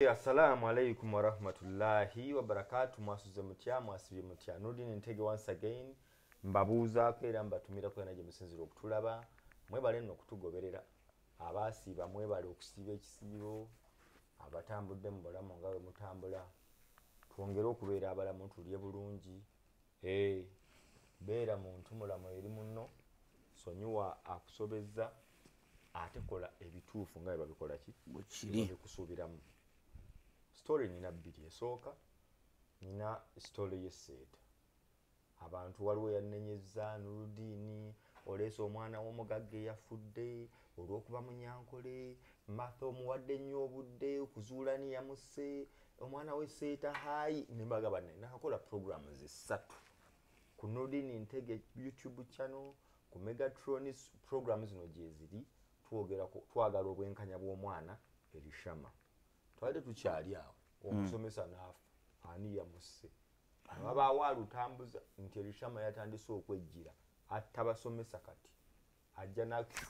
Assalamu alaikum wa rahmatullahi wa barakatuh. Mwasuze mutya mwasibye mutya Nurdin Ntege once again mbabuuza kwera mbatumira kwena gye musinzira okutulaba mwebale nno okutugoberera abasiiba mwebale okusiiba ekisiibo abatambudde mu bulamu nga bwe mutambula twongere okubeera abalamu tulye bulungi beera muntu mulamu eri munno sonyiwa akusobezza ate kola ebituufu nga bwe babikola ki bukiri kusuubiramu. Story nina bbiri esooka nina story y'esseeta abantu waliwo yannenyezza Nurdin oleese omwana w'omugagga eyafudde olw'okuba munyankole Martha omuwadde nnyo obudde okuzuula ni yamusse omwana w'esseeta hayi nembaga banne nakakola programs essatu ku Nurdin Ntege YouTube channel ku Megatron programs zino gye ziri twagala obwenkanya bw'omwana erishama twalide tukyali awo omusomesa naafa ani yamusse ababaawo alutambuza nti erishama yatandise okwejjira attabasomesa kati ajja nakyo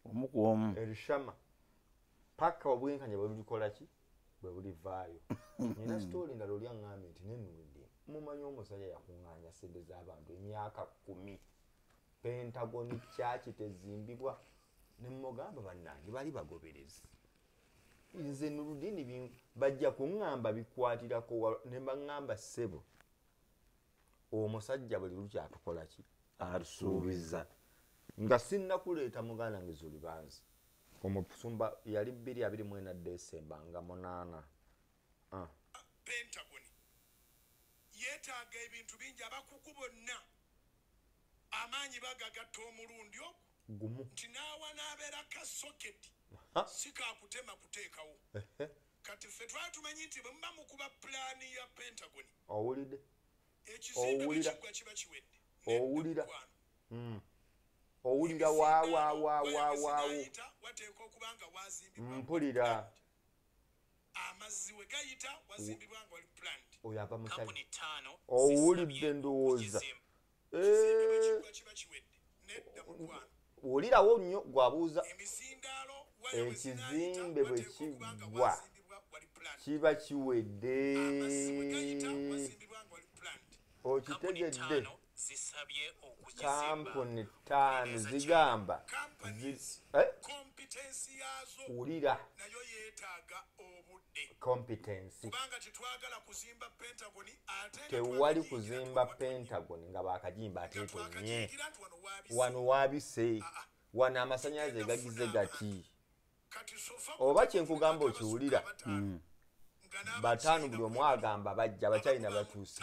omukuomu erishama paka obwenkanya bwe bulikola ki bwe bulivaayo. Nina story ndala oli aŋŋambye nti nennundi mumanyi omusajja yakuŋŋaanya ssente z'abantu emyaka 10 Pentagon kyaki tezimbibwa ne mmugamba bannange bali bagoberezi nze Nurdin bajja kuŋŋamba bikwatirako ne baŋŋamba ssebo omusajja buli lukyatukola ki atusuubiza nga sinnakuleeta muganda nge Zulibanzi omusumba yali 224 Desemba nga 8 Pentagon yeetaaga ebintu bingi abakugu bonna amaanyi bagagatta omulundi ogwo gumu nti naawa n'abeera ka soketi si kaakutema kuteekawo kati ffe twali tumanyi nti bwe muba mukuba pulaani ya Pentagon owulidde ekizimbe bwe kiggwa kiba kiwedde owulira owulira waawo wateeka okuba nga waazimbibwa mpulira amazzi we gayita wazimbibwa nga wali plant oyo ava musajja owulidde ndowooza kiba kiwedde nedda mukwano owulirawo nnyo gwabuuza emizindaalo ekizimbe bwe kiggwa kiba kiwedde okitegedde kampuni 5 zigamba wulira nayo yeetaaga obudde competency kubanga tetwagala kuzimba Pentagon ate tewali kuzimba Pentagon nga bakajimba ateetonye wano waabise wano amasannyalaze gagize gati oba kyenkugamba okiwulira bataano buli omu agamba bajja abacyayina batuuse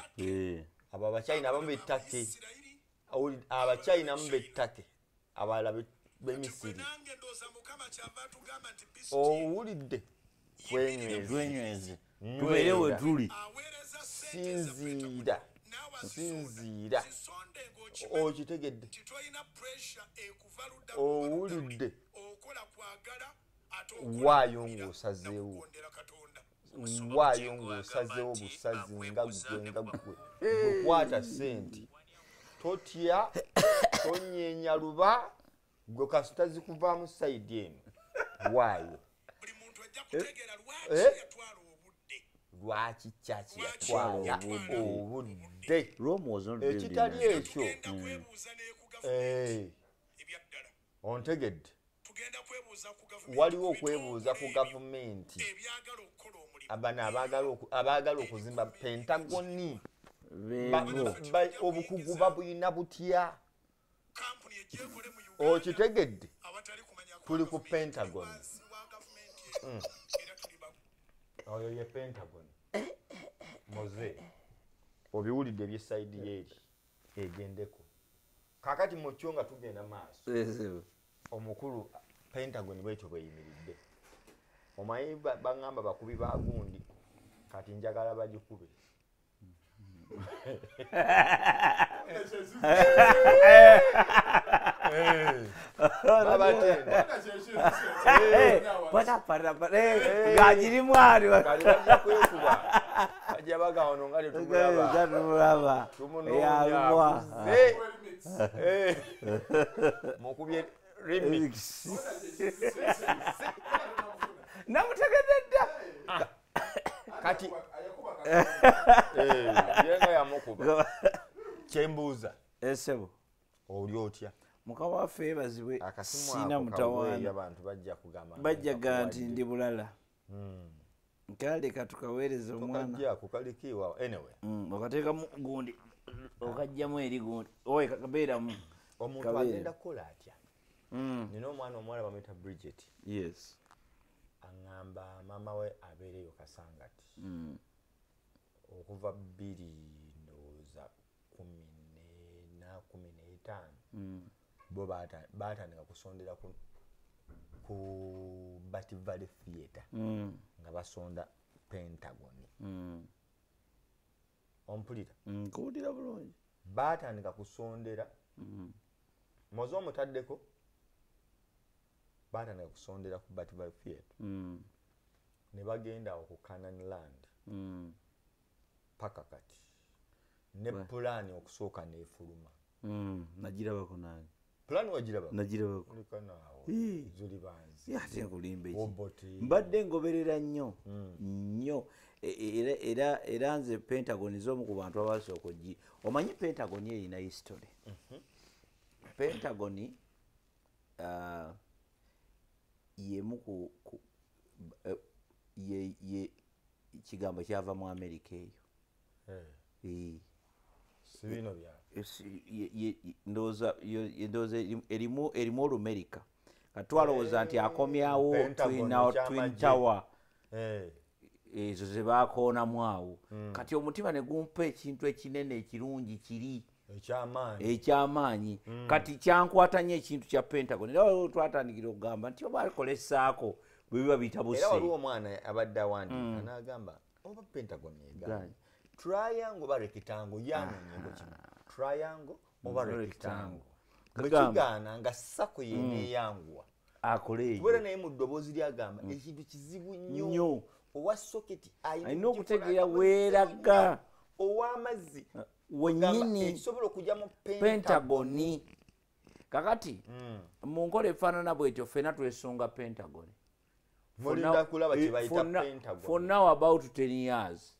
abo abacyayina abamu bettake abacyayina mu bettake abalala b'emisiri owulidde kwenywezi tubeere we tuli sinziira okitegedde owulidde waayo ng'osazeewo busazi nga gwe bwekwata ssente totya tonyeenya luba gwe kasita zikuvaamu sayidi eno waayo lwaki kyaki yatwala obudde ekitali ekyo ontegedde waliwo okwebuuza ku gavumenti abano abaagala okuzimba Pentagoni obukugu babulina butya okitegedde tuli ku Pentagon oyo ye Pentagon moze obiwulidde ebyesayidi yeeri egendeko kakati mukyo nga tugenda maaso omukulu Pentagon bwekyo bweyimiridde omanyi baŋŋamba bakubi ba gundi kati njagala bagikube ng'agirimu bajja kwekuba bajja bagawono nga tetumulaba mukubye remix namutegedde dda kati yenga yamukuba kyembuuza esebo oli otya mukama waffe yeebazibwe akasimu sina ako mutawaana kaweeyo abantu bajja kugamba bajjaga nti ndi bulala kale katukaweereza omwana tukajjako kalikiiwa anyway okateekamu gundi okajjamu eri gundi owe kabeeramu omuntu agenda kukola atya nina omwana omuwala bamuyita Bridget yes aŋŋamba maama we abeereyo kasangati okuva 2 ndowooza 14-15 bo baatandika kusondera ku Bat Valley Theatre nga basonda Pentagon ompulira nkuwulira bulungi baatandika kusondera moze omutaddeko baatandika kusondera ku Bat Valley Theatre ne bagenda awo ku Canaan Land paka kati ne pulaani okusooka neefuluma nagirabako nange pulaani wagirabako nagirabako likanaawo zuli banzi ate nkulimba eki Obote. mbadde ngoberera nnyo nnyo era nze Pentagon z'omu ku bantu abasooka oggi omanyi Pentagon erina history Pentagon yemu ku ye kigambo kyava mu America eyo sibino bya ndowooza erimu Olumerika katwalowooza nti akomyawo Twin Tower ezo ze baakoonamu awo kati omutima ne gumpa ekintu ekinene ekirungi kiri ekyamaanyi kati kyankwata nnyo ekintu kya Pentagon era waliwo twatandikira okugamba nti oba alikolesaako bwe biba biyita buse era waliwo omwana abadde awandika n'agamba oba Pentagon eganye triangle oba rectangle yanonyembo kimu triangle oba rectangle bwekigaana nga sako yeneeyanguwa akole eyo tubeera naye mu ddoboozi lyagamba ekintu kizibu nnyo owa soketi alina okutegeera weeraga ow'amazzi wennyini ekisobola okujja mu Pentagon kakati mu nkola efaanana bwetyo ffenna twesunga Pentagon mulinda kulaba kye bayita Pentagon for now about 10 years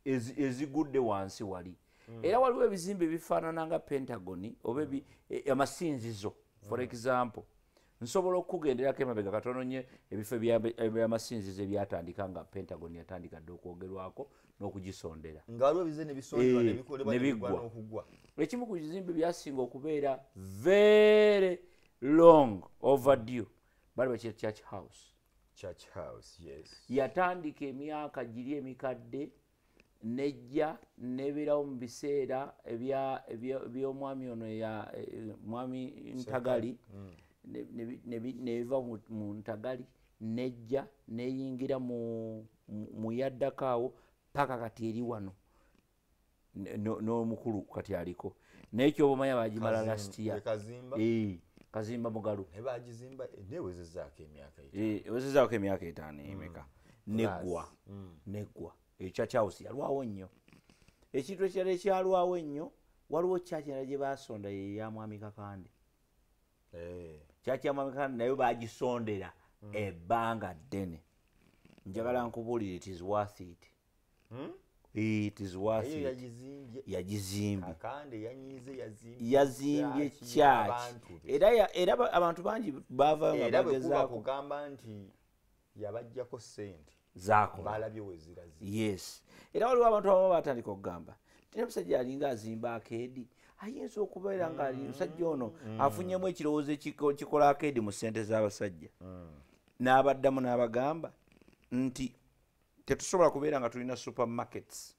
ezigudde wansi wali era waliwo ebizimbe ebifaanana nga Pentagon oba amasinzizo for example nsobola okugenderako emabega katono nnyo ebifo ebyamasinzizo ebyatandika nga Pentagon yatandika dde okwogerwako n'okugisondera nga waliwo ebize ne bisonderwa ne bikolebwa n'okugwa ekimu ku bizimbe byasinga okubeera very long overdue bali bakiyita Church House yes yatandika emyaka giri emikadde nejja nebeerawo mu biseera eby'omwami ono mwami Ntagali nebiva mu Ntagali nejja neyingira mu yaddakaawo paka kati eri wano n'omukulu kati aliko naye kyoba omanya bagimala last year Kazimba Mugalu ewezezaako emyaka 5 emeka neggwa Church House yalwawo nnyo ekintu ekirala ekyalwawo ennyo waliwo kyakirala gye basonda ya Mwami Kakande kyakya Mwami Kakande nayo bagisondera ebbanga ddene njagala nkubuulire it is worth it it is worth it yagizimbye yazimbye church era abantu bangi bava nga bagezaako kugamba nti yabajjako ssente zaako balabye wezirazi yes era waliwo abantu abamu batandika okugamba tine musajja alinga azimba akeedi ayinza okubeera nga musajja ono afunyemu ekirowoozo ekikola akeedi mu ssente z'abasajja n'abaddamu n'abagamba nti tetusobola kubeera nga tulina supermarkets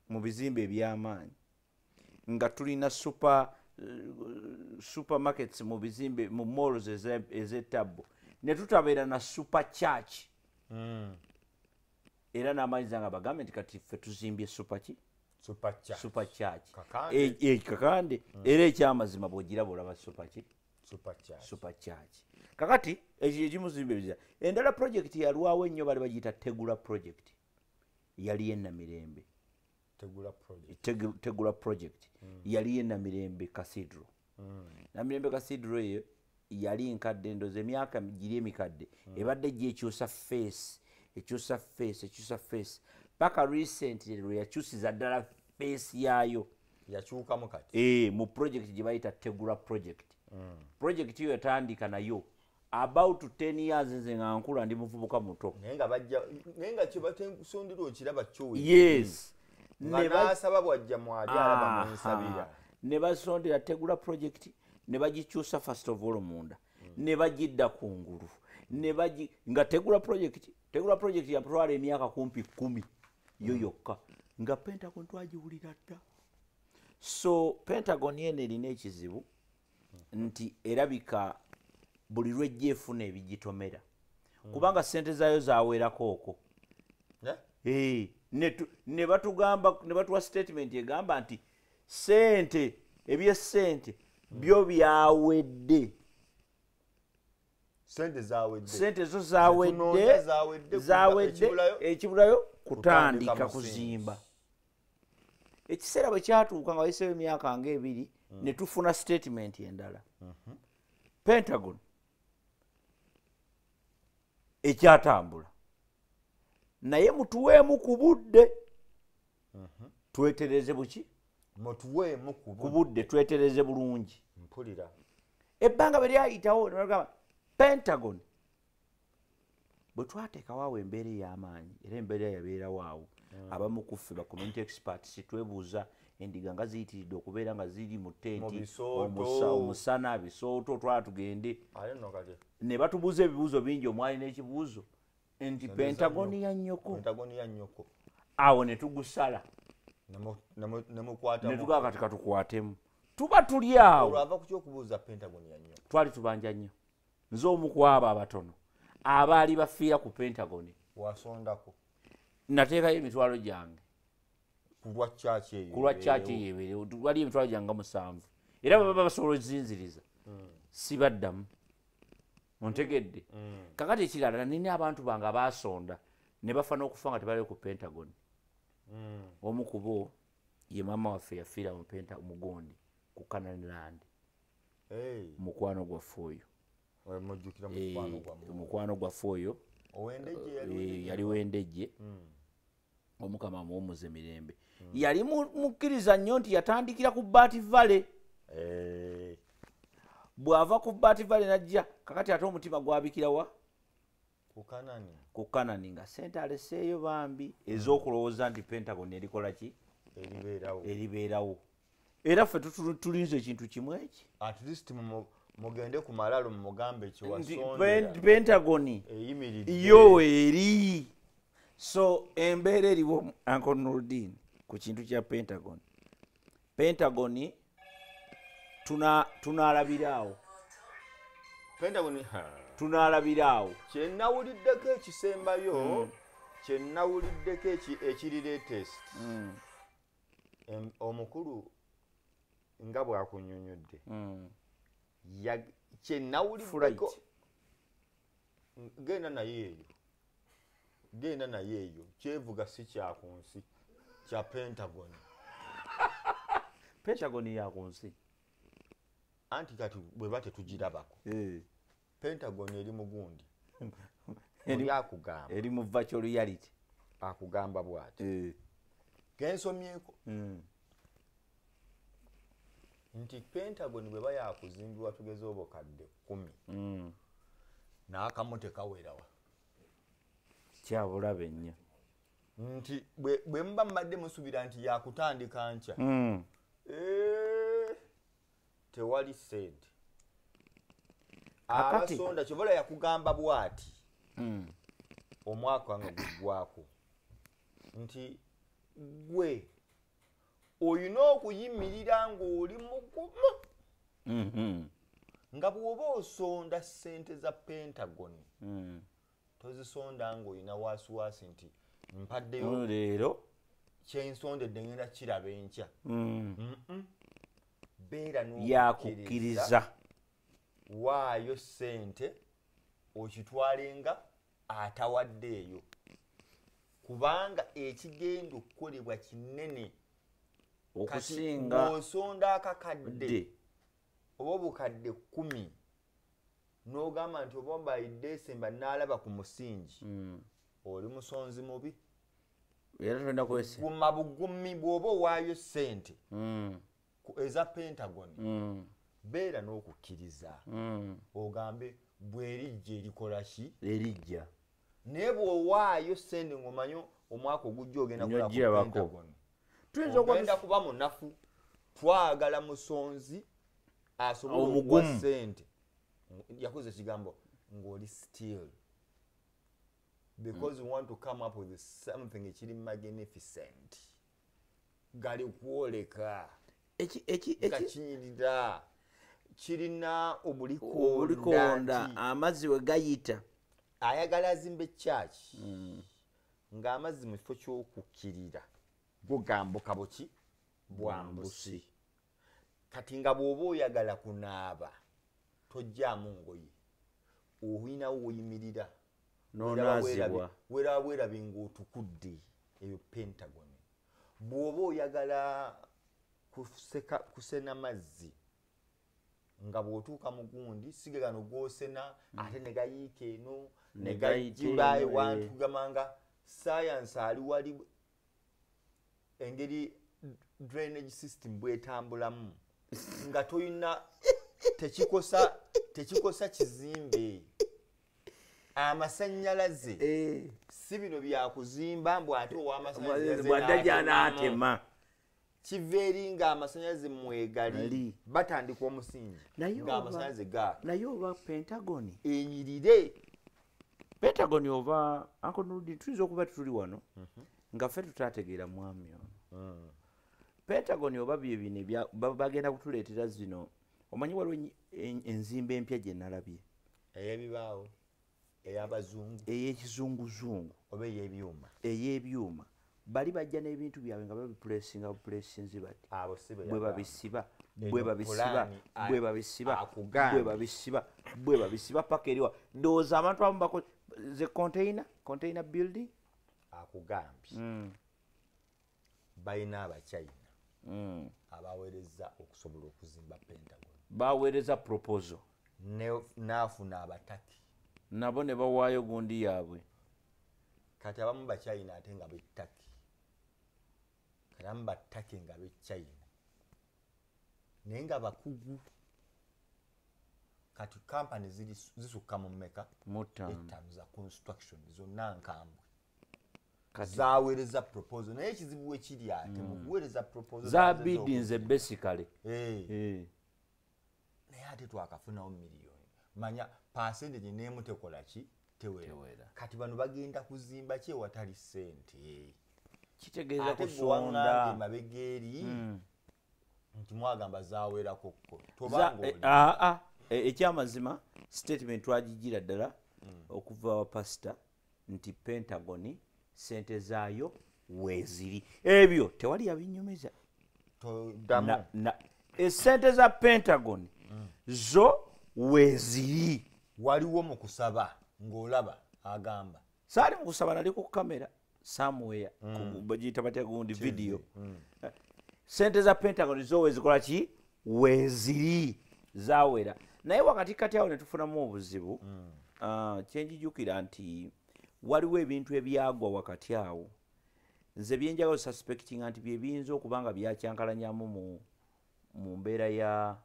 mu bizimbe eby'amaanyi nga tulina supermarkets mu bizimbe mu malls ez'ettabbo ne tutabeera na super church era n'amanyiza nga bagambe nti kati ffe tuzimbye super church Kakande era ekyamazima bw'ogiraba olaba super church kakati ekyo ekimuzimbe biza endala project yalwawo ennyo bali bagiyita Tegula project yali yennamirembe Tegula project yali yennamirembe cathedral namirembe cathedral eyo yali nkadde ndoze emyaka giri emikadde ebadde gyekyusa face ekyusa face paka recently lwe yakyusiza ddala face yayo yakyukamu kati mu project gye bayita Tegula project. Project hiyo yatandika nayo about 10 years nze nga nkula ndi muvubuka muto naye nga kyebatensondera okiraba kyowe yes nga n'asaba bwajja mwali alaba mwensabira ne basondera Tegula project ne bagikyusa first of all munda ne bagidda kungulu ne nga Tegula project yatwala emyaka kumpi 10 yo yokka nga Pentagon twagiwulira dda. So Pentagon yene erina ekizibu nti erabika buli lwejja efuna ebigitomera kubanga sente zaayo zawerako okwo ne batugamba ne batuwa statement egamba nti sente ebyesente byo byawedde sente zo zawedde ekibulayo kutandika kuzimba. Ekiseera bwe kyatuuka nga wayiseewo emyaka nga 2 ne tufuna statement endala Pentagon ekyatambula naye mutuweemu ku budde twetereze buki mutuweemu ku budde twetereze bulungi. mpulira ebbanga bwe lyayitawo nebagamba Pentagon bwe twateekawo awo embeera ey'amaanyi era embeera yabeerawo awo abamu kuffe ba community experts twebuuza endiga nga ziyitiridde okubeera nga ziri mu tenti omusana bisooto twala tugende ne batubuuza ebibuuzo bingi omwali n'ekibuuzo nti Pentagon ya nnyoko awo ne tugusala ne tugaa kati katukwatemu tuba tuli awo twali tubanja nnyo nze omu ku abo abatono abaali bafiira ku Pentagon wasondako nateekayo emitwalo gyange kulwa church eyo wali emitwalo gyange 7 era baba basobola ozinziriza sibaddamu ontegedde kakati ekirala nina abantu bange abasonda ne bafa n'okufa nga tebali ku Pentagon. Omu ku bo ye maama waffe yafiira mu Mugondi ku Canaan Land mukwano gwaffe oyo mukwano gwaffe oyo yali wendejje omukama muwumuze mirembe yali mukkiriza nnyo nti yatandikira ku Bat Valley bw'ava ku Bat Valley najja kakati ate omutima gwabikirawa ku Kanani nga sente aleseeyo bambi ez'okulowooza nti Pentagon erikola ki eribeerawo era ffe tulinze ekintu kimu eki at least mugende ku malalo mugambe ekiwasonda Pentagon yo eri. So embeera eriwo Uncle Nurdin ku kintu kya Pentagon tunaalabiraawo kyenawuliddeko ekisembayo kyenawuliddeko ekiri latest omukulu nga bwakunnyonnyodde kyenawuliddeko genda naye eyo kyevuga si kyakunsi kya Pentagon yakunsi anti kati bweba tetugirabako Pentagon eri mugundi akugamba eri mu virtual reality akugamba bwati gensomyeko nti Pentagon bweba yakuzimbibwa tugeze obukadde 10 n'akamu tekawerawa kyabulabe nnyo nti bwe muba mbadde musubira nti yakutandika nkya tewali sente abasonda kyobola yakugamba bwati omwaka nga gugwako nti gwe oyina okuyimirira ng'oli mugumu nga bw'oba osonda sente za Pentagon tozisonda ng'olina waasiwaasi nti mpaddeyo leero kyensondedde ngenda kiraba enkya beera yakukkiriza waayo sente okitwalenga atawaddeeyo kubanga ekigenda okukolebwa kinene okusinga osonda akakadde oba obukadde 10 n'ogamba nti oba by December n'alaba ku musingi oli musonzi mubi era tolina kwesi guma bugumi bw'oba owaayo ssente eza Pentagon beera n'okukkiriza ogambe bw'erijja erikola ki erijja naye bw'owaayo ssente ng'omanyi omwaka ogujja ogenda kola ku Pentagon ogenda kuba munafu twagala musonzi asobola okuwa ssente yakoze ekigambo ng'oli still because we want to come up with something ekiri magnificent gali kwoleka kinyirira kirina obulikonda amazzi we gayita ayagala azimbe church ng'amazzi mu kifo ky'okukkirira gogambuka buki bwambusi kati nga bw'oba oyagala kunaaba tojjaamu ngoye oyinawo woyimirira nonaazibwa weerabye ng'otukudde eyo Pentagon bw'oba oyagala kusena mazzi nga bw'otuuka mu gundi sige gano g'osena ate ne gayiika eno ne gajiba ewantu gamanga science ali wali engeri drainage system bwetambulamu nga toyina tekikosa kizimbe amasannyalaze si bino byakuzimba mbw ate ow'amasannyalaze kiva eri ng'amasannyalaze mwegali batandika omusingi ng'amasannyalaze naye oba Pentagon enyirire Pentagon oba Uncle Nurdin tuyinza okuba tutuli wano nga ffe tutategeera mwami ono Pentagon oba bye bino bagenda kutuleetera zino omanyi waliwo enzimba empya gye nalabye ey'ebibaawo ey'abazungu ey'ekizunguzungu oba ey'ebyuma bali bajja n'ebintu byabwe nga babipulesinzi bati bwe babisiba paka eriwa ndowooza abantu abamu ze container building akugambye balina abachina abaweereza okusobola okuzimba Pentagon baweereza proposal naafuna abataki nabo ne bawaayo gundi yaabwe kati abamu bachina ate nga bettaki kati abamu battaki nga bechina naye nga bakugu kati kampani zisukka mu mmeka ettaano za construction zonna nkambwe zaweereza proposal naye ekizibu we kiri ate mu kuweereza proposal za biddinze basically naye ate twakafunawo miliyoni manya percentage n'emu tekola ki tewera kati bano bagenda kuzimba ki ewatali ssente kitegeeza kusonda mabegeeri nti mwagamba zaweerako ekyamazima statement twagigira ddala okuva wa pasita nti Pentagon sente zaayo weeziri ebyo tewali yabinyumiza esente za Pentagon zo weeziri waliwo mu kusaba ng'olaba agamba saali mu kusaba nali ku kamera somewhere bagiyita batya gundi video sente za Pentagon zo weezikola ki weeziri zawera naye wakati kati awo ne tufunamu obuzibu kyenjijukira nti waliwo ebintu ebyagwa wakati awo nze byenjagala suspecting nti bye biyinza okuba nga byakyankalanyamu mu mbeera ya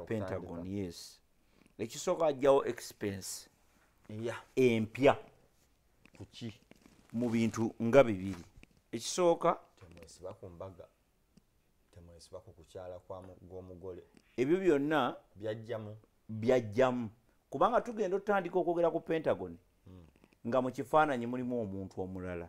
Pentagon yes ekisooka ajjawo expense empya kuki mu bintu nga bibiri ekisooka temwesiba ku mbaga temwesiba ku kukyala gw'omugole ebyo byonna byajjamu kubanga tugenda otandika okwogera ku Pentagon nga mu kifaananyi mulimu omuntu omulala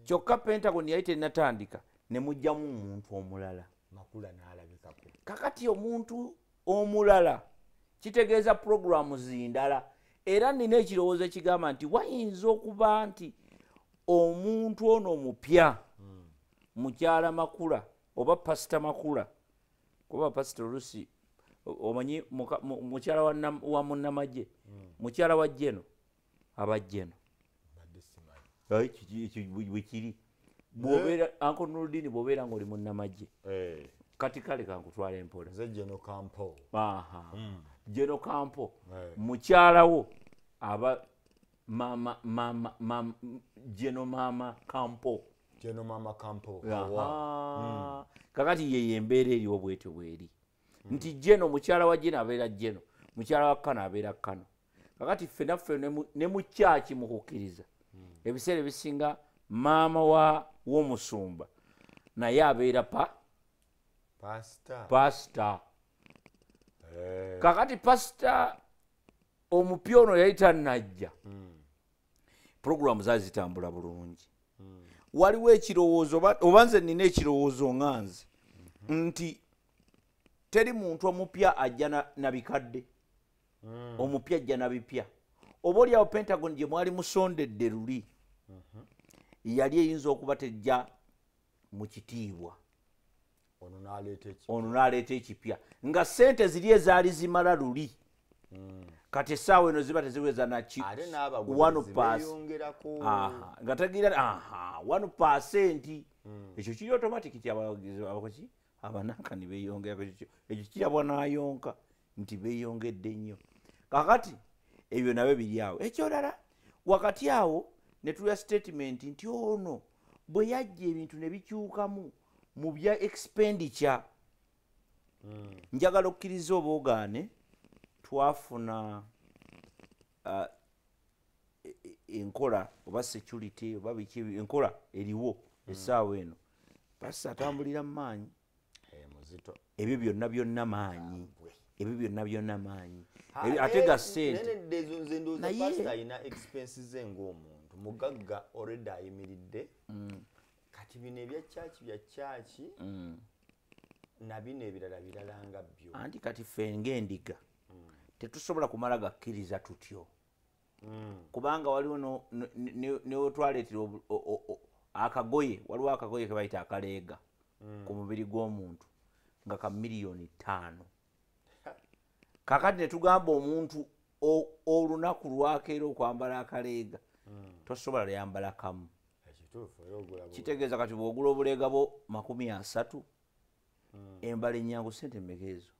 kyokka Pentagon yali tennatandika ne mujjamu omuntu omulala makula n'alabikako kakati omuntu omulala kitegeeza programu zindala era nina ekirowoozo ekigamba nti wayinza okuba nti omuntu ono omupya mukyala makula oba pasita makula kuba pasita olusi omanyi mukyala wa munnamagye mukyala wa jeno abajeno bwekiri bwobeera Uncle Nurdin bwobeera ngaoli munnamagye kati kale kankutwala empola Jeno Campo mukyalawo aba mama General Mama Campo. General Mama Campo. Kakati ye embeera eriwo bwetyo bweri. Nti Jeno mukyala wa Jeno abeera Jeno, mukyala wa Kano abeera Kano. Kakati ffenaffe ne mu kyaki mu kukkiriza. Ebiseera ebisinga maama w'omusumba naye abeera pastor. Kakati pastor omupya ono yali tannajja. Programu zaali zitambula bulungi. Waliwo ekirowoozo oba nze nina ekirowoozo nga nze nti teri muntu omupya ajja na bikadde. Omupya ajja na bipya. Oba oliawo Pentagon gye mwali musondedde luli yali eyinza okuba tejja mu kitiibwa. Ono n'aleeta ekipya nga ssente ziri ezaali zimala luli. Kati essaawa eno ziba teziweza naki 1%. Nga tegira 1%. Ekyo kiri automatic ti abakozi abanankani beeyongera. Ekyo kirabwa n'ayonka nti beeyongedde nnyo. Kakati ebyo nabyo biri awo. Ekyolala wakati awo ne tuya statement nti ono bwe yajja ebintu ne bikyukamu mu bya expenditure. Njagala okkiriza oba ogaane twafuna enkola oba security oba biki enkola eriwo essaawa eno. Pastor atambulira mu maanyi. Ebyo byonna maanyi. Ebyo byonna maanyi. Atega ssente. Naye alina expenses ze ng'omuntu mugagga already ayimiridde. Kati bino ebya church na bino ebirala birala nga byo. Anti kati ffe ng'endiga tetusobola kumala gakkiriza tutyo. Kubanga waliwo newetwaleetera akagoye, waliwo akagoye ke bayita akaleega ku mubiri gw'omuntu nga ka $5,000,000. Kakati ne tugamba omuntu olunaku lwakeera okwambala akaleega tosobola lyambala kamu. Kitegeeza kati bw'ogula obuleega bwo 30, embala ennyangu ssente mmeka ezo?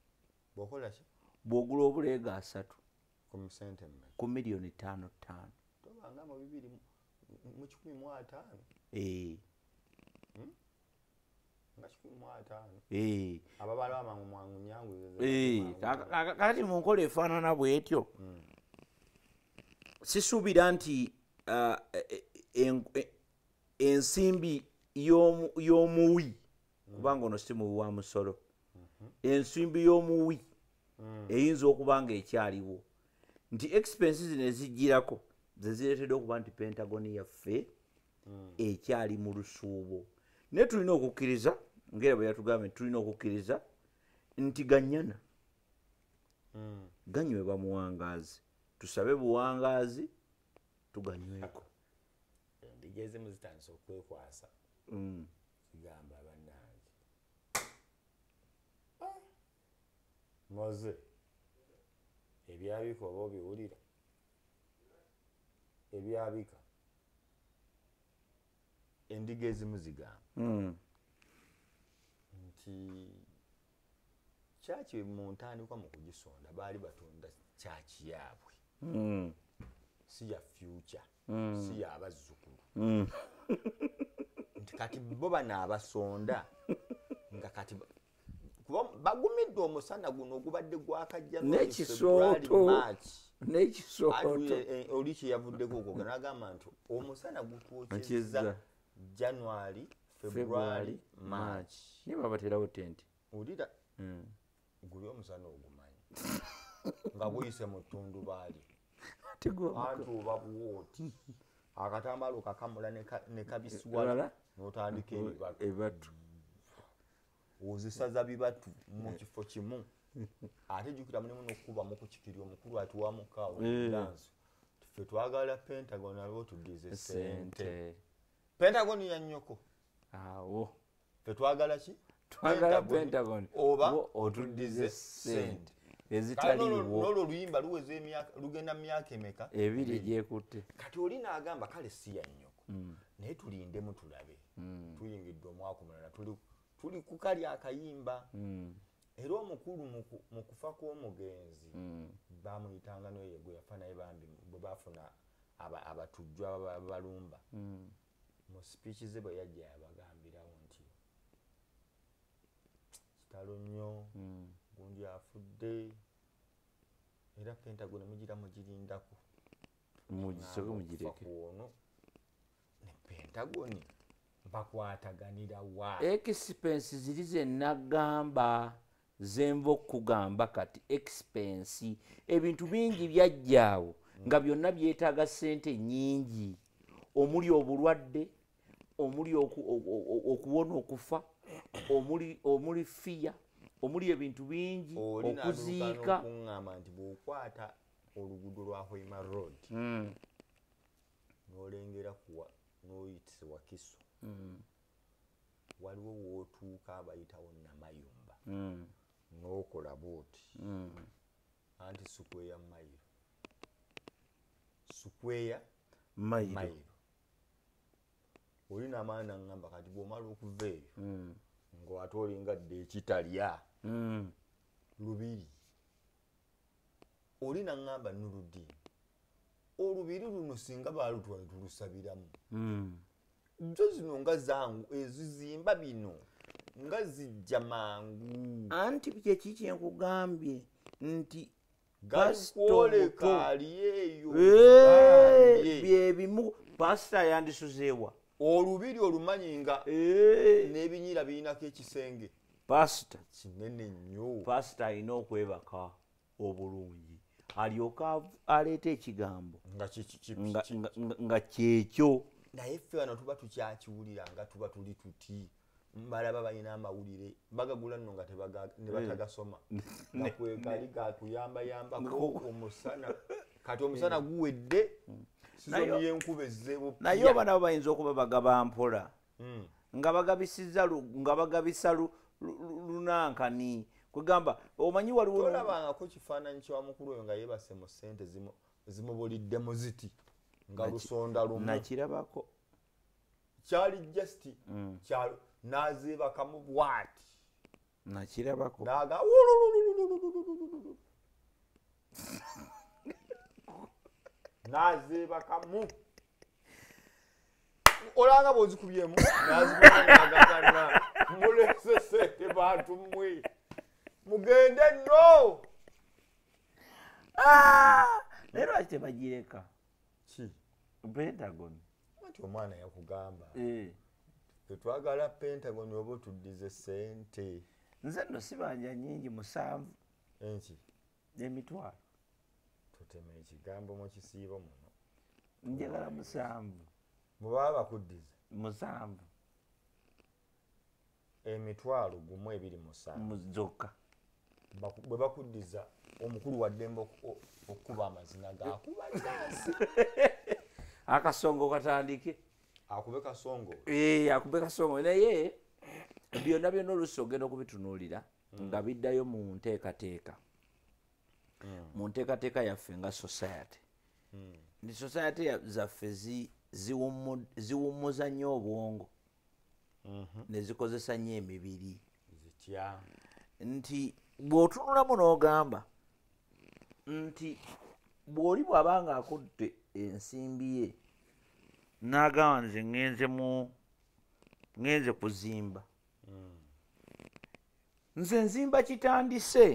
Bw'ogula obuleega 3 ku $5,000,000. Kakati mu nkola efaanana bw'etyo sisuubira nti ensimbi y'omuwi kubanga ono si muwi wa musolo. Ensimbi y'omuwi eyinza okuba nga ekyaliwo nti expenses ne zijjirako ze zireetedde okuba nti Pentagon yaffe ekyali mu lusuubo. Naye tulina okukkiriza ng'era bwe yatugambye tulina okukkiriza nti gannyana ganywebwa muwangaazi. Tusabe buwangaazi tuganyweko. Endiga ezimu zitandise okwekwasa. Zigamba bannange moze ebyabika oba obiwulira ebyabika endiga ezimu zigamba nti kyaki mu ntandikwa mu kugisonda baali batunda kyaki yaabwe si ya future si ya bazzukulu nti kati bo banaabasonda nga kati kuba bagumidde omusana guno ogubadde gwakajja n'ekisooto oli kye yavuddeko okwo n'agamba nti omusana gutwokyezza January, February, March. Niye babaterawo tenti. Ulira guli omusana ogumanyi nga guyise mu ttundubaali antu oba buwooti akatambaalo kakamula ne kabiswala n'otandika ebibatu ozisaza bibatu mu kifo kimu ate jjukira mulimu n'okukubamu ku kikiri omukulu atuwamukaawo danso ffe twagala Pentagon abo tugize ssente. Pentagon ya nnyoko awo ffe twagala ki? Twagala Pentagon oba otuddize ssente ezitaliiwo. N'olwo luyimba luweza emyaka lugenda mu myaka emeka? 2 gyekutte. Kati oli n'agamba kale si ya nnyoko naye tulindemu tulabe. Tuyingidde omwaka omulala tuli ku kali akayimba. Era omukulu mu kufa kw'omugenzi baamuyitanga n'oyo gwe yafa naye bambi bwe baafuna abatujjwa balumba mu speech ze bwe yajja yabagambirawo nti kitalo nnyo gundi afudde era Pentagon mugira mugirindako mugisoke mugireke ono ne Pentagon bakwataganira wa expense ziri zenagamba zenva okugamba kati expense ebintu bingi byajjaawo nga byonna byetaaga ssente nnyingi omuli obulwadde omuli okuwona okufa omuli fiya omuli ebintu bingi okuziika okuŋŋamba nti bw'okwata oluguudo lwa Hoima Road n'olengera kuwa n'oyitise Wakiso waliwo wootuuka abayitawo Namayumba n'okola booti anti Sukweya Mayiro Sukweya Mayiro olina amaani aŋŋamba kati bw'omala okuva eyo ng'ate olingadde ekitalya Lubiri olina aŋŋamba Nuruddin olubiri luno singa baalutwala tulusabiramu zo zino nga zangu ezizimba bino nga zijja mangu anti kyeki kyenkugambye nti gakwoleka ali eyo byebimu pasita yandisuzeewa olubiri olumanyi nga n'ebinyira birinako ekisenge pasita kinene nnyo pasita alina okwebaka obulungi alyoka aleeta ekigambo nga kyekyo naye ffe wano tuba tukyakiwulira nga tuba tuli tuti balaba balina amawulire bagagula nno nga ne batagasoma nakwegali gatuyambayambako omusana kati omusana guwedde sizoni y'enkuba ezzeewo naye oba nabo bayinza okuba bagaba mpola nga bagabisa lunankani kwegamba omanyi waliwo tolabangako kifaananyi kya mukulu oyo nga yeebase mu ssente zimubuliddemu ziti nga lusonda lumu nakirabako kyali just n'azeebakamu bwati nakirabako naga n'azeebakamu olanga bw'ozikubyemu n'azikubyagagana mulese sente bantu mmwe mugende nno naye lwaki tebagireka ki Pentagon nti omwana yakugamba tetwagala Pentagon oba otuddize sente nze nno sibanja nyingi 7 enki emitwalo tutema ekigambo mu kisiibo muno njagala 7 mubaba bakuddiza 7 emitwalo gumu 27 zokka bwe bakuddiza omukulu wa ddembe okuba amazina gaakuba dansi akasongo katandike akube kasongo akube kasongo naye byonna byonna oluusi ogenda okubitunuulira nga biddayo mu nteekateeka mu nteekateeka yaffe nga society nti society zaffe ziwummuza nnyo obwongo ne zikozesa nnyo emibiri zitya nti bw'otunulamu n'ogamba nti bw'oli bw'abanga akutte ensimbi ye n'agamba nze ngenze kuzimba nze nzimba kitandise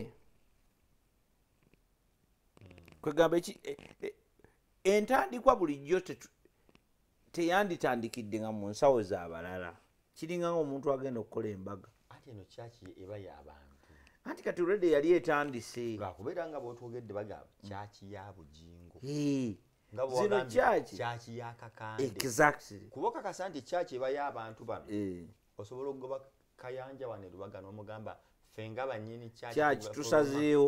kwegamba entandikwa bulijjo teyanditandikidde nga mu nsawo z'abalala kiringa ng'omuntu agenda okukola embaga ate eno kyaki eba y'abantu anti kati olwedde yali etandise lwakubeera nga bwotwogedde bagamba kyaki ya bujingo zino kyaki yakakande exactly kuba okakasa nti kyaki eba y'abantu bano osobola okugoba kayanja wano erubaga n'omugamba ffe nga bannyini kyaki tusazeewo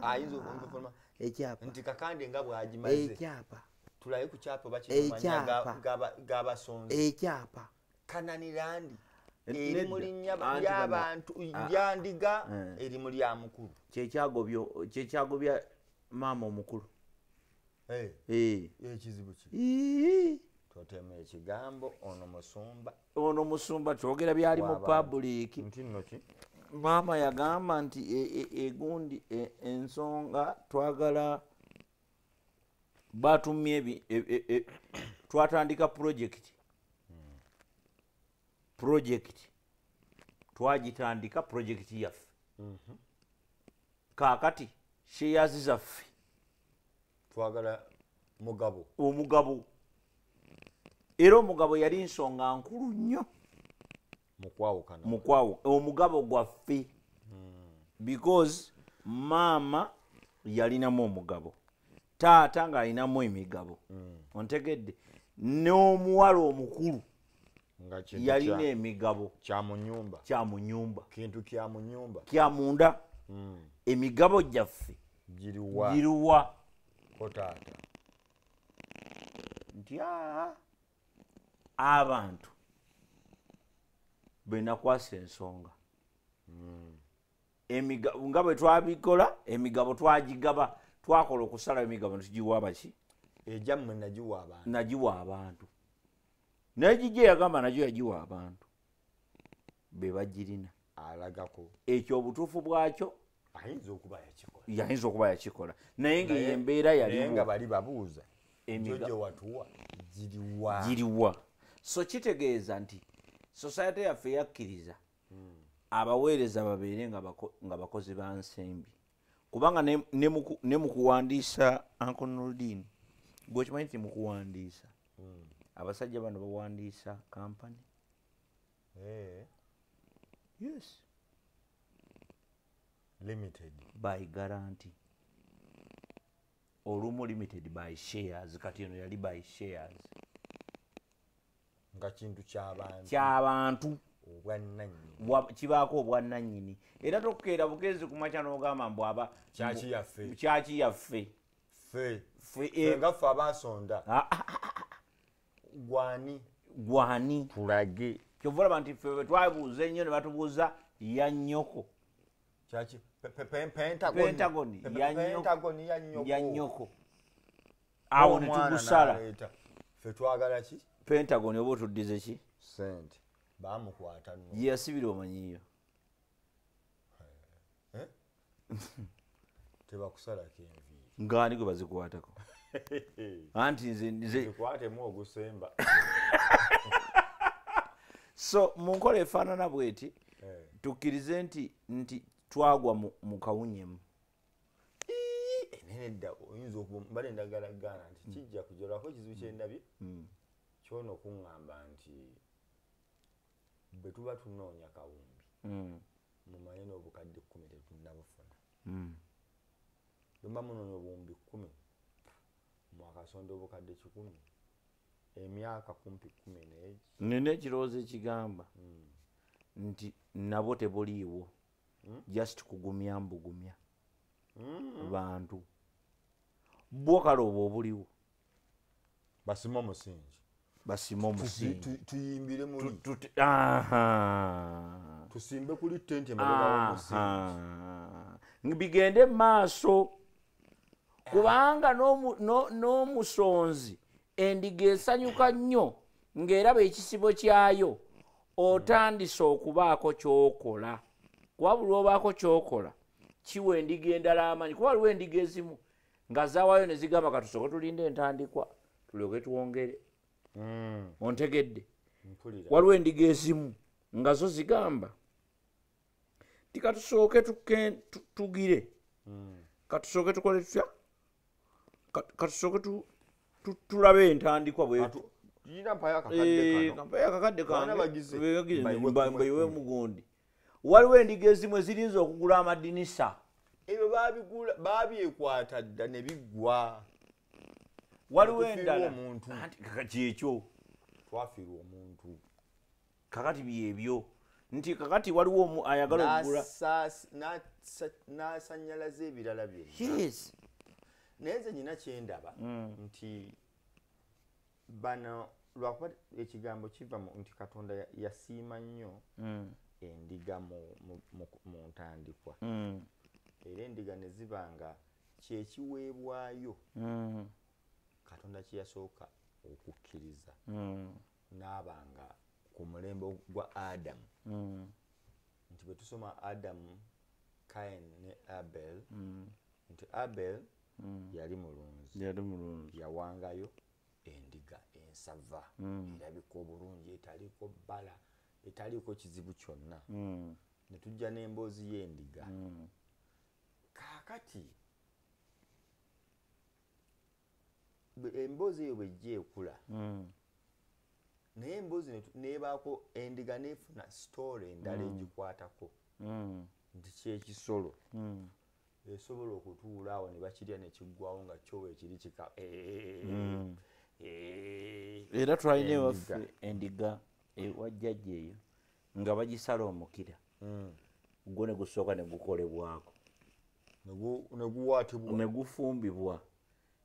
ayinza okunfuluma ekyapa nti kakande nga bw'agimaze ekyapa tulabe ku kyapa bakimanya g'abasonzi ekyapa kananirandi eri mu linnya ly'abantu lyandiga eri mu lya mukulu kyekyagobya maama omukulu ekizibu ki totema ekigambo ono musumba twogera byali mu public nti nno ki maama yagamba nti egundi ensonga twagala batumye twatandika project twagitandika project yaffe kaakati shares zaffe twagala omugabo era omugabo yali nsonga nkulu nnyo mukwawo omugabo gwaffe because maama yalinamu omugabo taata ng'alinamu emigabo ontegedde n'omuwala omukulu yalina emigabo kya mu nnyumba kintu kya mu nnyumba kya munda emigabo gyaffe giruwa taata nti abantu benakwasa ensonga nga bwe twabikola emigabo twagigaba twakola okusala emigabo netugiwa baki ejammwe nagiwa abantu negijja yagamba nagyo yagiwa abantu be bagirina alagako ekyo obutuufu bwakyo yayinza okuba yakikola naye ngaembeera yalinga bali babuuza watuwa giriwa so kitegeeza nti society yaffe yakkiriza abaweereza babeere nga bakozi ba nsimbi kubanga ne mu kuwandiisa Uncle Noordin gwekimanyi nti mu kuwandiisa abasajja bano bawandiisa kampani yes limited by guarantee olumu limited by shares kati eno yali by shares nga kintu ky'abantu kibaako obwannannyini era tokukeera bugezi ku makya n'ogamba mbu aba kyaki yaffe nga ffe abasonda gwani tulage kyova olaba nti ffe bwe twabuuza ennyo ne batubuuza ya nnyoko pentagoni ya nnyoko awo ne tugusala ffe twagala ki pentagoni oba otuddize ki sente bamukwata yeyasibira omanyiyo tebakusalako enviiri ngaani gwe bazikwatako anti nze zikwatemu ogusemba so mu nkola efaanana bweti tukkirize nti twagwa mu kawunyemu enenedda oyinza okumbala endagala gaana nti kijja kujolako ekizibu kyendabye kyona okuŋŋamba nti bwe tuba tunoonya kawumbi mumanye n'obukadde 10 tetunnabufuna bwe mba munoonya obuwumbi 10 mwakasonda obukadde 100 emyaka kumpi 10 nina ekirowoozo ekigamba nti nabo tebuliiwo just kugumya mbugumya bantu bwo kale oba obuliwo basima omusingi tuyimbire muli tusimbe kuli tenti emabega w'omusingi bigende maaso kubanga n'omusonzi endiga esanyuka nnyo ng'eraba ekisibo kyayo otandise okubaako ky'okola kuba buli obaako ky'okola kiwa endiga endala amanyi kuba waliwo endiga ezimu nga zaawayo ne zigamba katusooke tulinde entandikwa tulyoke tuwongere ontegedde waliwo endiga ezimu nga zo zigamba ti katusooke tugire katusooke tukole tutya katusooke tulabe entandikwa bwetu kampayo akakadde kangebayiwe mugundi waliwo endiga ezimu ezirinza okugula amadinisa ebyo babyekwata dda ne biggwa waliwo endala kyekyo twafiirwa omuntu kakati byebyo nti kakati waliwo ayagala okugula n'asanyalaza ebirala byonna naye nze nyina kyendaba nti bano lwakuba ekigambo kiva nti Katonda yasiima nnyo endiga mu ntandikwa era endiga ne ziba nga kyekiweebwayo Katonda kye yasooka okukkiriza n'abanga ku mulembe gwa Adamu nti bwe tusoma Adamu, Cain ne Abel nti Abel yali mulunzi yawangayo endiga ensava erabika obulungi etaliko bbala etaliko kizibu kyonna ne tujja n'emboozi y'endiga kaakati emboozi eyo bw'ejja ekula naye emboozi neebaako endiga neefuna sitoole endala egikwatako nti kyekisolo esobola okutuula awo ne bakirya ne kiggwawo nga kyowe ekiri kika era twalina ewaffe endiga ewajjajja eyo nga bagisala omukira gwo ne gusooka ne gukolebwako ne gufumbibwa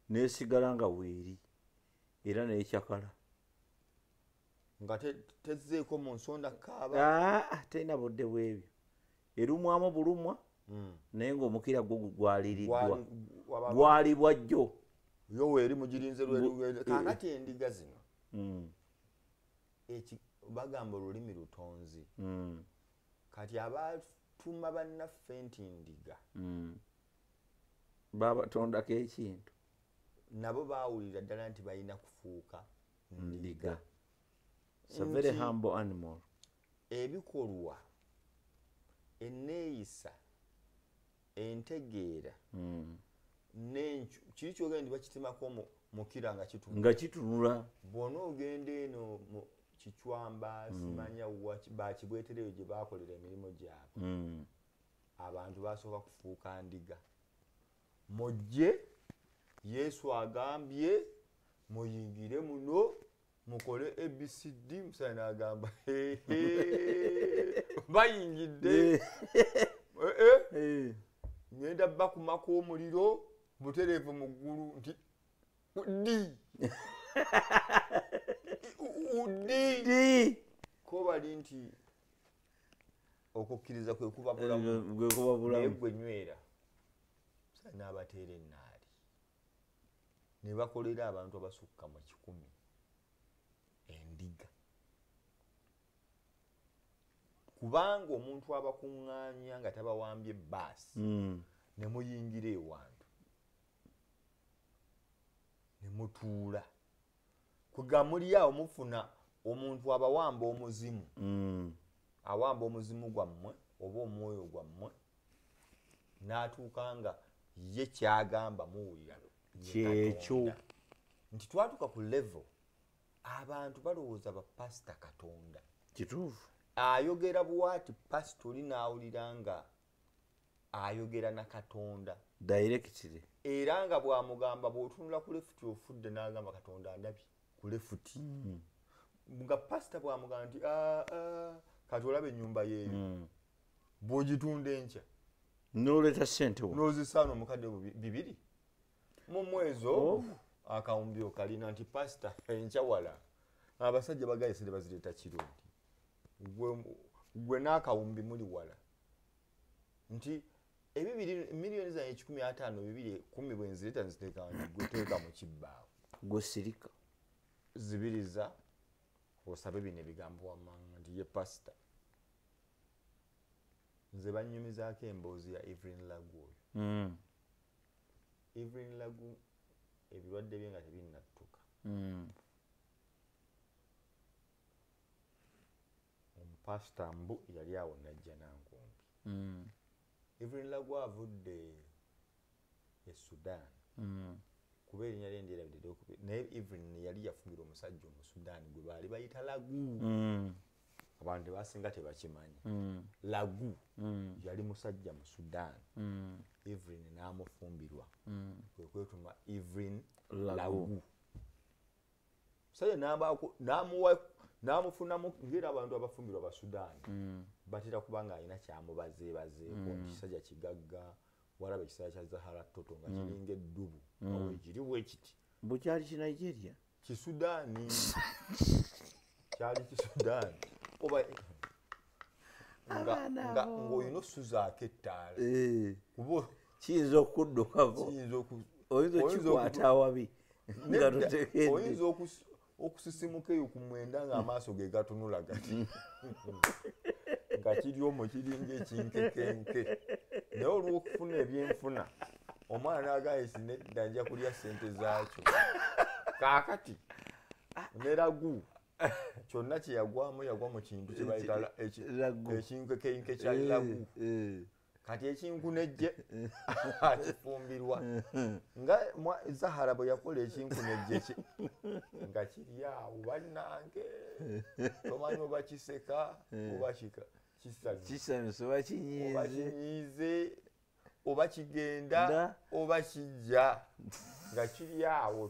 neesigala nga weeri era neekyakala nga tezzeeko mu nsonda kaaba terina budde bwebyo erumwamu bulumwa naye ng'omukira gwo gwaliriddwa gwalibwa jjo yo weeri mugirinze kakati endiga zino bagamba olulimi lutonzi kati abatuma bannaffe nti ndiga babatondako ekintu nabo baawulira ddala nti balina kufuuka ndiga. It's a very humble animal. Ebikolwa enneeyisa entegeera n'encu kiri kyogenda ndi bakitemako mukira nga kitunula bw'ona ogenda eno mu Kichwamba simanya bakibwetereyo gye baakolera emirimu gyabwe abantu basooka kufuuka ndiga mujje Yesu agambye muyingire muno mukole ABCD musana n'agamba bayingidde ngenda bakumako omuliro butereevu mu ggulu nti uddi ko bali nti okukkiriza kwe kuba bulamu gwe nywera musana n'abateera ennaali ne bakolera abantu abasukka mu 100 endiga kubanga omuntu abakuŋŋaanya nga tabawambye bbaasi ne muyingira ewantu ne mutuula kuga muli awo mufuna omuntu abawamba omuzimu awamba omuzimu gwammwe oba omwoyo gwammwe n'atuuka nga ye kyagamba muwulira kyekyo nti twatuuka ku level abantu balowooza bapasita Katonda kituufu ayogera bw'ati pasitori n'awulira nga ayogera na Katonda directly era nga bw'amugamba bw'otunula ku lefuti ofudde n'agamba Katonda ndabye ku lefuti nga pasita bw'amugamba nti kati olaba ennyumba yeeyo bw'ogitunda enkya n'oleeta ssente n'ozisaana omukadde 2 mu mwezi ogwo akawumbi okalina nti pasita enkya wala abasajja bagayisire bazireeta kirundi gwe n'akawumbi muli wala nti miliyoni za 150 210 bwenzireeta nziteeka gweteeka mu kibbaawo gwesirika zibiriza osabe bino ebigambo wammanga nti ye pasita nze bannyumizaako emboozi ya Evelyn Lagu oyo Evelyn Lagu ebirwadde bye nga tebinnattuka omupasita mbu yali awo najja nankumbi Evelyn Lagu avudde e Sudan kuba erinnya lye ndyerabidde naye Evelyn yali yafumbira omusajja omu Sudan gwe baali bayita Lagu abantu tebasinga tebakimanyi Lagu yali musajja mu Sudan Evelyn n'amufumbirwa kwe kwetuma Evelyn Lagu musajja n'amufunamu ngera abantu abafumbirwa ba Sudan batera kubanga alina kyamubazeebazeeko kisajja kigagga walaba ekisaya kya Zahara Toto nga kiringa eddubu awo ekiri bwe kiti bukyali ki Nigeria Kisudaani kyali Kisudaani oba nga ng'olina osuzaako ettaala kuba kiyinza okuddukako oyinza okukikwata awabi nga totekedde oyinza okusisimuka eyo ku mwenda ng'amaaso ge gatunula gati nga kiri omwo kiringa ekinkekenke naye olw'okufuna ebyenfuna omwana n'agamba sinedda nja kulya ssente zaakyo kaakati ne Lagu kyonna kye yagwa mu kintu kye bayita ekinkenke kya Lagu kati ekinkunejje akifumbirwa nga Zahara bwe yakola ekinkunejje kye nga kiri awo bannange tomanyi oba kiseka oba kisanyusa oba kinyiize oba kigenda oba kijja nga kiri awo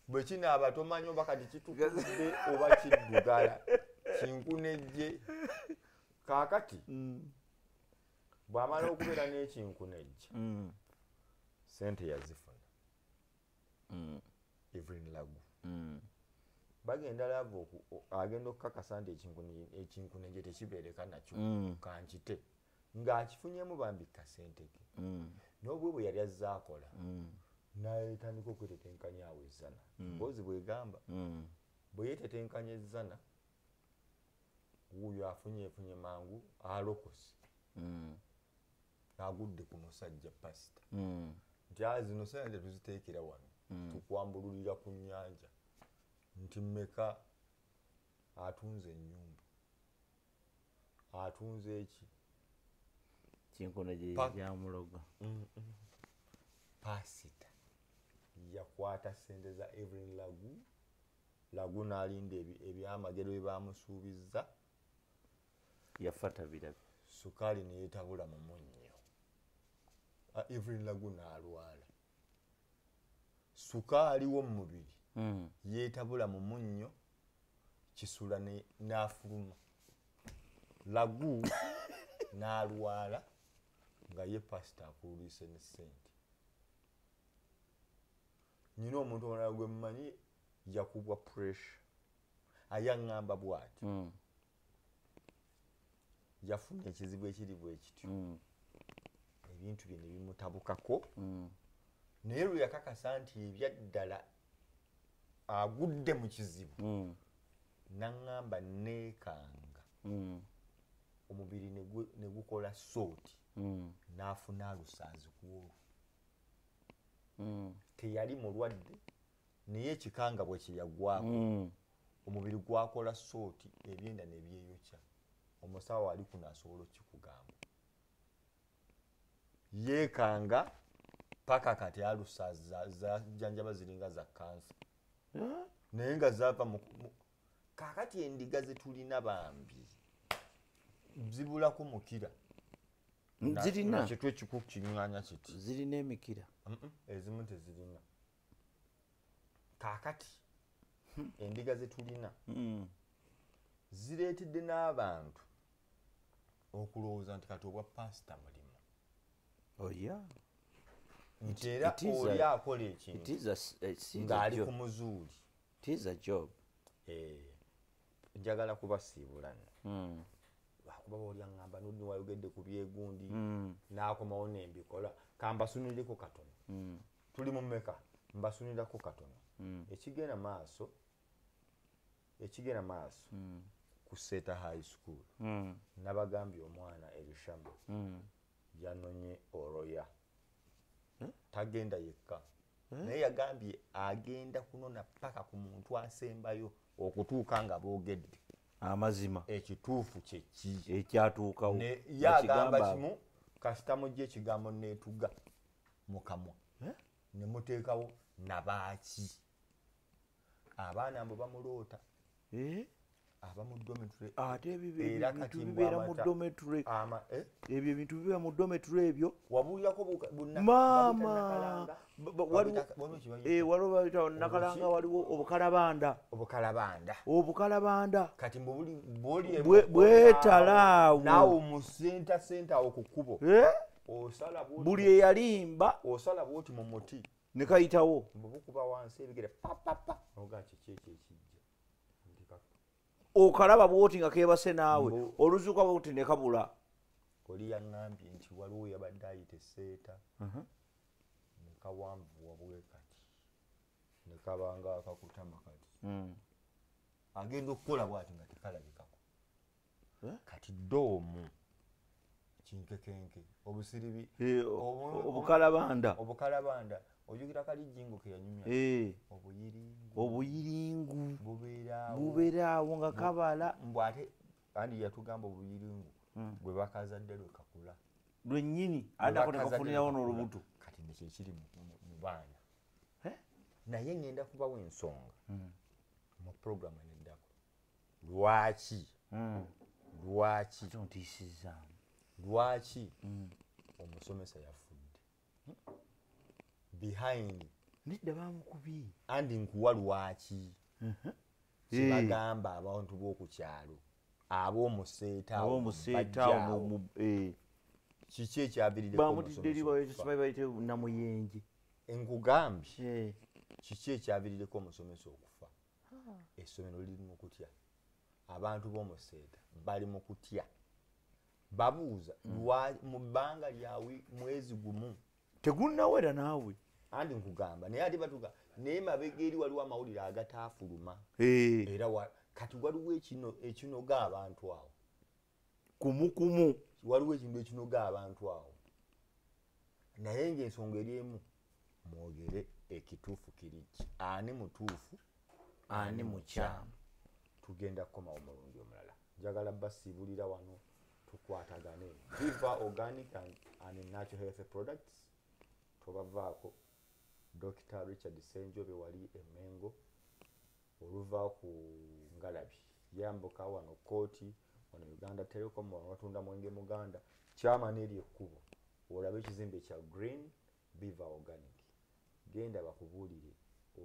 bwe kinaaba tomanyi oba kati kitukudde oba kiddugala kinkunejje kaakati bw'amala okubeera n'ekinkunejje sente yazifuna Evelyn Lagu bagenda lava agenda okukakasa nti ekinkunejje tekibeereka nakyo kankite ng'akifunyemu bambika sente ke n'obwe bwe yali azze akola n'ayetandika okwetetenkanya awo ezzana mpozi bwegamba bwe yeetetenkanya ezzana wuuyo afunye mangu alokose agudde ku musajja pasita nti zino sente tuziteekera wano tukwambululira ku nnyanja nti mmeka atunze ennyumba atunze eki kinkunejje yamuloga pasita yakwata sente za Evelyn Lagu n'alinda ebyamagero bye bamusuubizza yafata birabe sukaali ne yeetabula mu munnyo Evelyn Lagu n'alwala sukaali wo mu mubiri yeetabula mu munnyo kisula n'afuluma Lagu n'alwala nga ye pasita akululise ne ssente nyina omuntu omulala gwe mmanyi yakubwa pressure ayaŋŋamba bw'ati yafuna ekizibu ekiri bwe kityo ebintu bye ne bimutabukako naye lwe yakakasa nti ebyaddala agudde mu kizibu naŋŋamba neekanga omubiri ne gukola sooti n'afuna alusaazi kwolwo teyali mulwadde naye ekikanga bwe kyeyagwako omubiri gwakola sooti ebyenda ne byeyokya omusawo ali kuno asobola okikugamba yeekanga paka kati alusaazi zajjanjaba ziringa za kansa naye nga zaava kaakati endiga zetulina bambi zibulako mukira zirina kitwe kiku kinyanya kiti zirina emikira ezimu tezirina kaakati endiga zetulina zireetedde n'abantu okulowooza nti kati obwa pasita mulimu nti era oli akola ekintu ng'ali ku muzuuli njagala kubasiibulana lwakuba olyaŋŋamba nodni wayogedde ku byegundi n'akomawo nembikola kambasunireko katono tuli mu mmeka mbasunirako katono ekigenda maaso ku Seta High School nabagambye omwana ebishamba yanonye oroya tagenda yekka naye yagambye agenda kunona paka ku muntu asembayo okutuuka nga boogedde amazima ekituufu kyeki ekyatuukawo yagamba kimu kasita mujja ekigambo neetuga mu kamwa ne muteekawo nabaaki abaana mbo bamuloota aba mu dometry ate ebintu bibeera mu dometry ebyo ebintu bibeera mu dometry ebyo wabuulirako maama waliwo bayita nakalanga waliwo obukalabanda kati bwetalaawo naawe mu senta awo ku kkubo buli eyalimba osala bwoti mu muti ne kayitawo bukuba wansi ebigere papapa oga kiki ekijja okalaba bwoti nga keebase naawe oluzuuka bwoti ne kabula oli yaŋŋambye nti waliwo yabadde ayita esseeta ne kawanvuwa bwe kati ne kabanga akakutama kati agenda okukola bwati nga tekalabikako kati doomu kinkekenke obusiribi obukalabanda ojukira kalijingo ke yanyumya obuyiringu bubeeraawo nga kabala mbwate andi yatugamba obuyiringu bwe bakazadde lwe kakula lwennyini adako tekafunirawo n'olubuto kati nekyekiri mu baana naye ngenda kubawo ensonga mu programu eneddako lwaki omusomesa yafudde behind nedda bamukubye andi nkuwa lwaki kibagamba abantu b'okukyalo ab'omuseetaawo kiki ekyavirideko namuyenje nkugambye kiki ekyavirideko omusomesa okufa essomero liri mu kutya abantu b'omuseeta bali mu kutya babuuza mu bbanga lyawe mwezi gumu tegunnawera naawe andi nkugamba naye ate batuga naye mabega eri waliwo amawulire agataafuluma era kati waliwo ekinoga abantu awo kumukumu waliwo ekintu ekinoga abantu awo naye ng'ensonga eri emu mwogere ekituufu kiriki ani mutuufu ani mukyamu tugenda kukomawo mulundi omulala njagala basiibulira wano tukwatagane Viva Organic and Natural Health Products tobavaako Dr. Richard Senjobe wali Emengo oluva ku Ngalabi yambuka wano kooti wano Uganda Telecom wano watunda mwenge Muganda chairman eri ekkubo olabe ekizimbe kya Green Viva Organic genda bakubuulire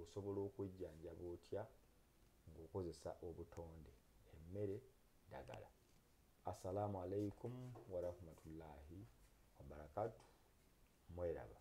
osobola okwejjanjaba otya ng'okozesa obutonde emmere ddagala. Assalamu alaikum wa rahmatullahi wa barakatuh. Mweraba.